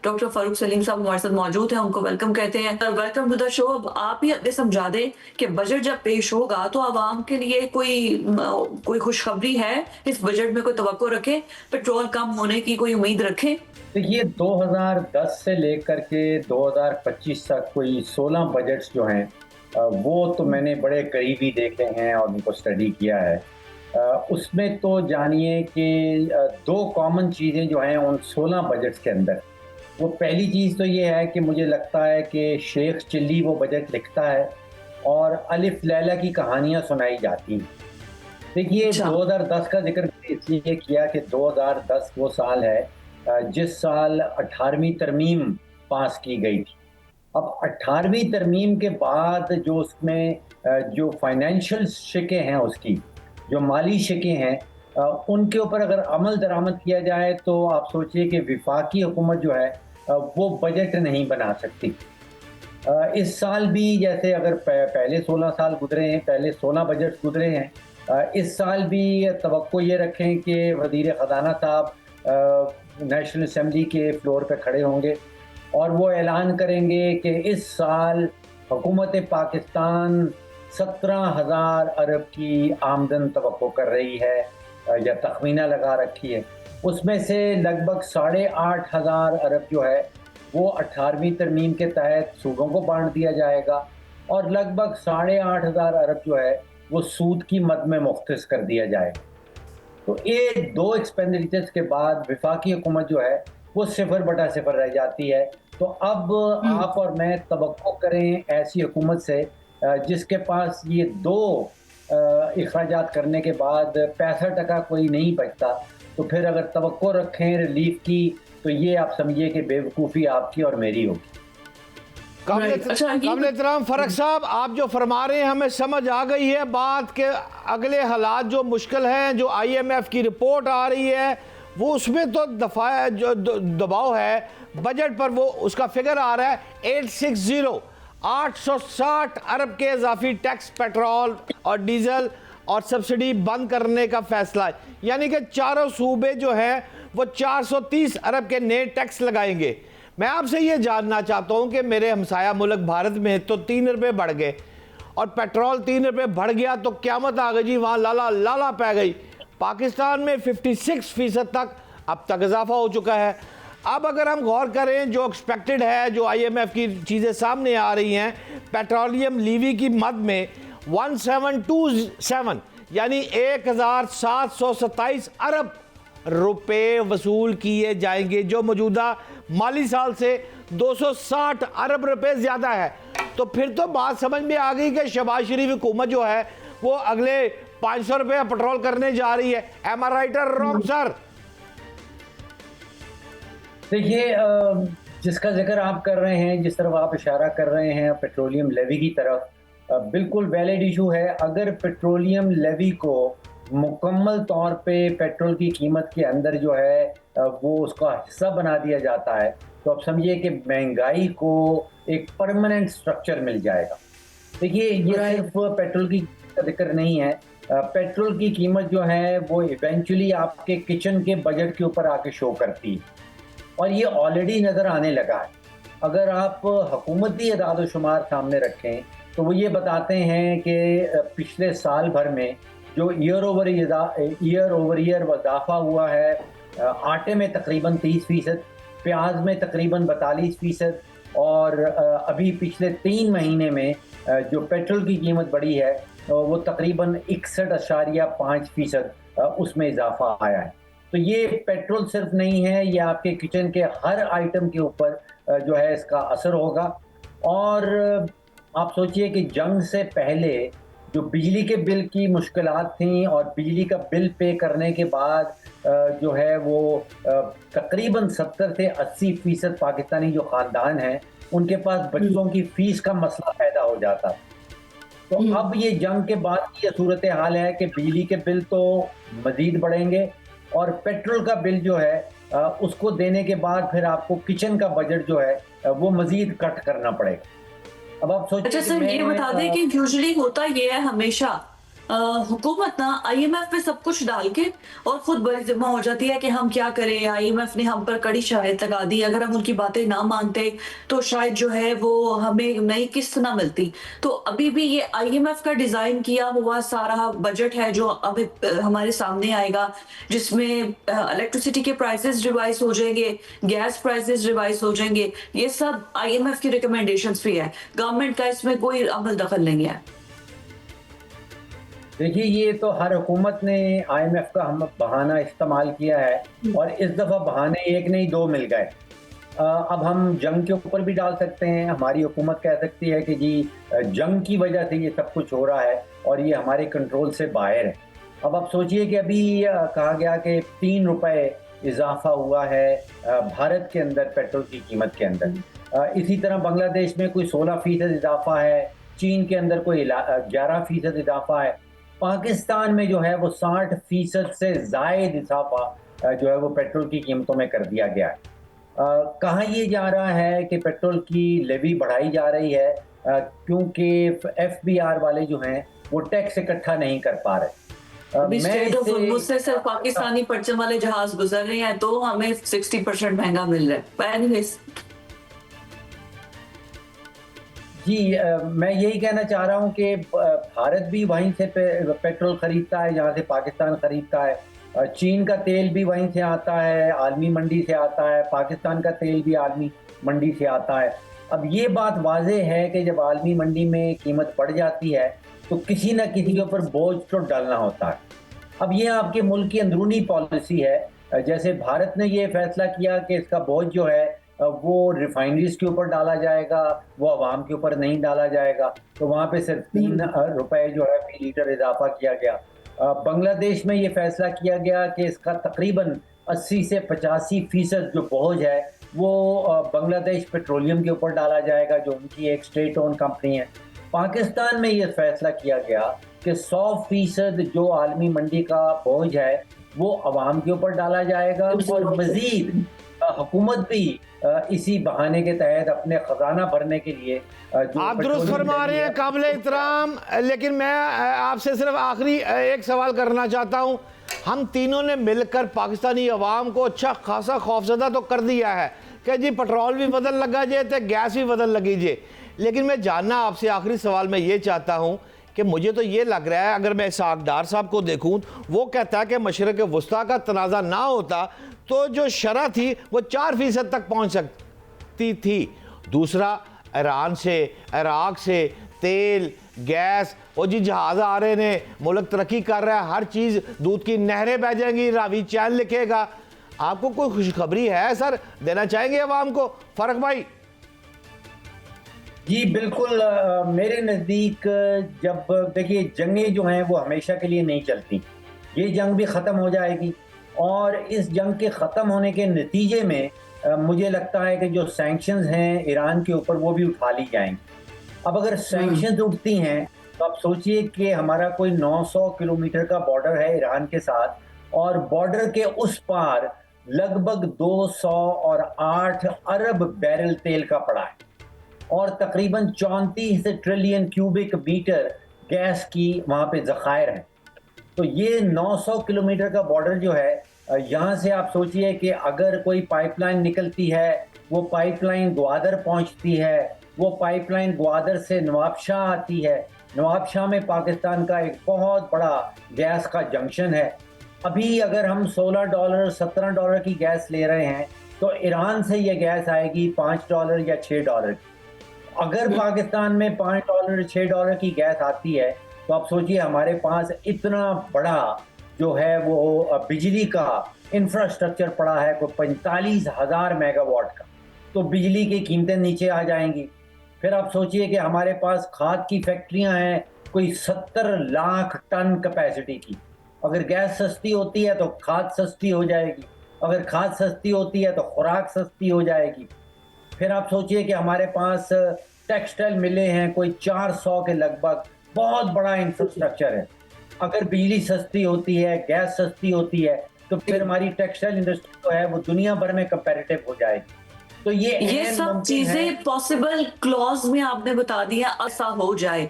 Doctor Farooq Salim साहब हमारे साथ मौजूद हैं, उनको वेलकम कहते हैं। Welcome to the show. अब आप ही हमें समझा दें कि बजट जब पेश होगा तो आवाम के लिए कोई खुशखबरी है? इस बजट में कोई तवक्को रखें? पेट्रोल कम होने की कोई उम्मीद रखें? देखिए 2010 से लेकर के 2025 तक कोई 16 बजट्स जो हैं वो तो मैंने बड़े करीबी देखे हैं और उनको स्टडी किया है। उसमें तो जानिए कि दो कॉमन चीज़ें जो हैं उन 16 बजट्स के अंदर, वो पहली चीज़ तो ये है कि मुझे लगता है कि शेख चिल्ली वो बजट लिखता है और अलिफ लैला की कहानियाँ सुनाई जाती हैं। देखिए अच्छा। 2010 का जिक्र इसलिए किया कि 2010 वो साल है जिस साल 18वीं तरमीम पास की गई थी। अब 18वीं तरमीम के बाद जो उसमें जो फाइनेंशियल शिकें हैं उसकी, जो माली शिकें हैं, उनके ऊपर अगर अमल दरामद किया जाए तो आप सोचिए कि वफाकी हुकूमत जो है वो बजट नहीं बना सकती। इस साल भी जैसे अगर पहले 16 साल गुजरे हैं, पहले 16 बजट गुजरे हैं, इस साल भी तवक्को ये रखें कि वज़ीर ख़ज़ाना साहब नेशनल असम्बली के फ्लोर पे खड़े होंगे और वो ऐलान करेंगे कि इस साल हुकूमत पाकिस्तान 17,000 अरब की आमदन तवक्को कर रही है या तखमीना लगा रखी है। उसमें से लगभग 8,500 अरब जो है वो 18वीं तरमीम के तहत सूदों को बांट दिया जाएगा और लगभग 8,500 अरब जो है वो सूद की मद में मुख्तस कर दिया जाएगा। तो ये दो एक्सपेंडिचर्स के बाद वफाकी हुकूमत जो है वो 0/0 रह जाती है। तो अब आप और मैं तवक्को करें ऐसी हुकूमत से जिसके पास ये दो अखराजात करने के बाद 65% कोई नहीं बचता, तो फिर अगर तवक्को रखें रिलीफ की तो ये आप समझिए कि बेवकूफ़ी आपकी और मेरी होगी। काबिल एहतराम फरक साहब, आप जो फरमा रहे हैं हमें समझ आ गई है बात के अगले हालात जो मुश्किल हैं, जो IMF की रिपोर्ट आ रही है वो उसमें तो दफा जो दबाव है बजट पर, वो उसका फिगर आ रहा है 860 अरब के इजाफी टैक्स पेट्रोल और डीजल और सब्सिडी बंद करने का फैसला है। यानी कि चारों सूबे जो हैं वो 430 अरब के नए टैक्स लगाएंगे। मैं आपसे ये जानना चाहता हूँ कि मेरे हमसाया मुल्क भारत में तो 3 रुपये बढ़ गए और पेट्रोल 3 रुपये बढ़ गया तो क्यामत आ गई जी, वहाँ लाला लाला पै गई। पाकिस्तान में 56% तक अब तक इजाफा हो चुका है। अब अगर हम गौर करें जो एक्सपेक्टेड है, जो IMF की चीज़ें सामने आ रही हैं, पेट्रोलियम लीवी की मद में 1727 यानी 1727 अरब रुपए वसूल किए जाएंगे, जो मौजूदा माली साल से 260 अरब रुपए ज़्यादा है। तो फिर तो बात समझ में आ गई कि शहबाज शरीफ हुकूमत जो है वो अगले 500 रुपये पेट्रोल करने जा रही है। एम आई राइट और रॉन्ग सर? देखिए जिसका जिक्र आप कर रहे हैं, जिस तरफ आप इशारा कर रहे हैं पेट्रोलियम लेवी की तरफ, बिल्कुल वैलिड इशू है। अगर पेट्रोलियम लेवी को मुकम्मल तौर पे पेट्रोल की कीमत के अंदर जो है वो उसका हिस्सा बना दिया जाता है तो आप समझिए कि महंगाई को एक परमानेंट स्ट्रक्चर मिल जाएगा। देखिए ये सिर्फ पेट्रोल की जिक्र नहीं है, पेट्रोल की कीमत जो है वो इवेंचुअली आपके किचन के बजट के ऊपर आके शो करती है और ये ऑलरेडी नज़र आने लगा है। अगर आप हुकूमती अदाद शुमार सामने रखें तो वो ये बताते हैं कि पिछले साल भर में जो ईयर ओवर ईयर इजाफा हुआ है, आटे में तकरीबन 30%, प्याज में तकरीबन 42% और अभी पिछले 3 महीने में जो पेट्रोल की कीमत बढ़ी है वो तकरीबन 61.5% उसमें इजाफा आया है। तो ये पेट्रोल सिर्फ नहीं है, ये आपके किचन के हर आइटम के ऊपर जो है इसका असर होगा। और आप सोचिए कि जंग से पहले जो बिजली के बिल की मुश्किलात थी और बिजली का बिल पे करने के बाद जो है वो तकरीबन 70 से 80% पाकिस्तानी जो ख़ानदान हैं उनके पास बच्चों की फ़ीस का मसला पैदा हो जाता। तो अब ये जंग के बाद की सूरत हाल है कि बिजली के बिल तो मज़ीद बढ़ेंगे और पेट्रोल का बिल जो है उसको देने के बाद फिर आपको किचन का बजट जो है वो मज़ीद कट करना पड़ेगा। अब आप सोचिए। अच्छा सर, ये बता दें कि यूजुअली होता ये है हमेशा हुकूमत ना आईएमएफ पे सब कुछ डाल के और खुद बड़ी जिम्मा हो जाती है कि हम क्या करें, आईएमएफ ने हम पर कड़ी शराइत लगा दी, अगर हम उनकी बातें ना मानते तो शायद जो है वो हमें नई किस्त ना मिलती। तो अभी भी ये आईएमएफ का डिजाइन किया हुआ सारा बजट है जो अभी हमारे सामने आएगा, जिसमें इलेक्ट्रिसिटी के प्राइसेस रिवाइज हो जाएंगे, गैस प्राइसेस रिवाइज हो जाएंगे, ये सब आईएमएफ की रिकमेंडेशंस भी है, गवर्नमेंट का इसमें कोई अमल दखल नहीं है। देखिए, ये तो हर हुकूमत ने आईएमएफ का हम बहाना इस्तेमाल किया है और इस दफ़ा बहाने एक नहीं दो मिल गए। अब हम जंग के ऊपर भी डाल सकते हैं, हमारी हुकूमत कह सकती है कि जी जंग की वजह से ये सब कुछ हो रहा है और ये हमारे कंट्रोल से बाहर है। अब आप सोचिए कि अभी कहा गया कि 3 रुपए इजाफा हुआ है भारत के अंदर पेट्रोल की कीमत के अंदर। इसी तरह बांग्लादेश में कोई 16% इजाफा है, चीन के अंदर कोई 11% इजाफा है, पाकिस्तान में जो है वो 60% से जायद इजाफा जो है वो पेट्रोल की कीमतों में कर दिया गया है। कहाँ ये जा रहा है कि पेट्रोल की लेवी बढ़ाई जा रही है क्योंकि एफबीआर वाले जो हैं वो टैक्स इकट्ठा नहीं कर पा रहे। स्टेट ऑफ मुझसे सिर्फ पाकिस्तानी परचम वाले जहाज गुजर रहे हैं तो हमें 60% महंगा मिल रहा है। एनीवेज जी, मैं यही कहना चाह रहा हूँ कि भारत भी वहीं से पेट्रोल खरीदता है जहाँ से पाकिस्तान खरीदता है। चीन का तेल भी वहीं से आता है, आलमी मंडी से आता है, पाकिस्तान का तेल भी आलमी मंडी से आता है। अब ये बात वाज़ेह है कि जब आलमी मंडी में कीमत बढ़ जाती है तो किसी न किसी के ऊपर बोझ तो डालना होता है। अब ये आपके मुल्क की अंदरूनी पॉलिसी है। जैसे भारत ने ये फैसला किया कि इसका बोझ जो है वो रिफाइनरीज के ऊपर डाला जाएगा, वो अवाम के ऊपर नहीं डाला जाएगा, तो वहाँ पे सिर्फ 3 रुपए जो है फी लीटर इजाफा किया गया। बांग्लादेश में ये फैसला किया गया कि इसका तकरीबन 80 से 85% जो बोझ है वो बांग्लादेश पेट्रोलियम के ऊपर डाला जाएगा, जो उनकी एक स्टेट ओन कंपनी है। पाकिस्तान में ये फैसला किया गया कि 100% जो आलमी मंडी का बोझ है वो अवाम के ऊपर डाला जाएगा और मजीद हुकूमत भी इसी बहाने के तहत अपने खजाना भरने के लिए आप दुरुस्त फरमा रहे हैं, काबिल एहतराम। लेकिन मैं आपसे सिर्फ आखिरी एक सवाल करना चाहता हूं। हम तीनों ने मिलकर पाकिस्तानी अवाम को अच्छा खासा खौफजदा तो कर दिया है कि जी पेट्रोल भी बदल लगा जाए तो गैस भी बदल लगी जाए, लेकिन मैं जानना आपसे आखिरी सवाल मैं ये चाहता हूँ कि मुझे तो ये लग रहा है, अगर मैं इसहाक डार साहब को देखूं वो कहता है कि मशरक़ वस्ता का तनाज़ा ना होता तो जो शरह थी वो 4% तक पहुंच सकती थी। दूसरा, ईरान से, इराक से तेल, गैस और जी जहाज़ आ रहे ने, मुल्क तरक्की कर रहा है, हर चीज़, दूध की नहरें बह जाएंगी, रावी चैन लिखेगा। आपको कोई खुशखबरी है सर, देना चाहेंगे अवाम को? फ़र्क भाई। जी बिल्कुल, मेरे नज़दीक जब देखिए जंगें जो हैं वो हमेशा के लिए नहीं चलती, ये जंग भी ख़त्म हो जाएगी और इस जंग के ख़त्म होने के नतीजे में मुझे लगता है कि जो सैंक्शंस हैं ईरान के ऊपर वो भी उठा ली जाएंगी। अब अगर सैंक्शंस उठती हैं तो आप सोचिए कि हमारा कोई 900 किलोमीटर का बॉर्डर है ईरान के साथ और बॉर्डर के उस पार लगभग 208 अरब बैरल तेल का पड़ा है और तकरीबन 34 ट्रिलियन क्यूबिक मीटर गैस की वहाँ पे ज़खायर हैं। तो ये 900 किलोमीटर का बॉर्डर जो है, यहाँ से आप सोचिए कि अगर कोई पाइपलाइन निकलती है, वो पाइपलाइन ग्वादर पहुँचती है, वो पाइपलाइन ग्वादर से नवाबशाह आती है, नवाबशाह में पाकिस्तान का एक बहुत बड़ा गैस का जंक्शन है। अभी अगर हम $16 $17 की गैस ले रहे हैं तो ईरान से ये गैस आएगी $5 या $6 की। अगर पाकिस्तान में $5 $6 की गैस आती है तो आप सोचिए हमारे पास इतना बड़ा जो है वो बिजली का इंफ्रास्ट्रक्चर पड़ा है, कोई 45,000 मेगावाट का, तो बिजली की कीमतें नीचे आ जाएंगी। फिर आप सोचिए कि हमारे पास खाद की फैक्ट्रियां हैं कोई 70 लाख टन कैपेसिटी की। अगर गैस सस्ती होती है तो खाद सस्ती हो जाएगी, अगर खाद सस्ती होती है तो खुराक सस्ती हो जाएगी। फिर आप सोचिए कि हमारे पास टेक्सटाइल मिलें हैं कोई 400 के लगभग, बहुत बड़ा इंफ्रास्ट्रक्चर है। अगर बिजली सस्ती होती है, गैस सस्ती होती है तो फिर हमारी टेक्सटाइल इंडस्ट्री जो है वो दुनिया भर में कंपैरेटिव हो जाएगी। तो ये सब चीजें पॉसिबल क्लॉज में आपने बता दिया, ऐसा हो जाए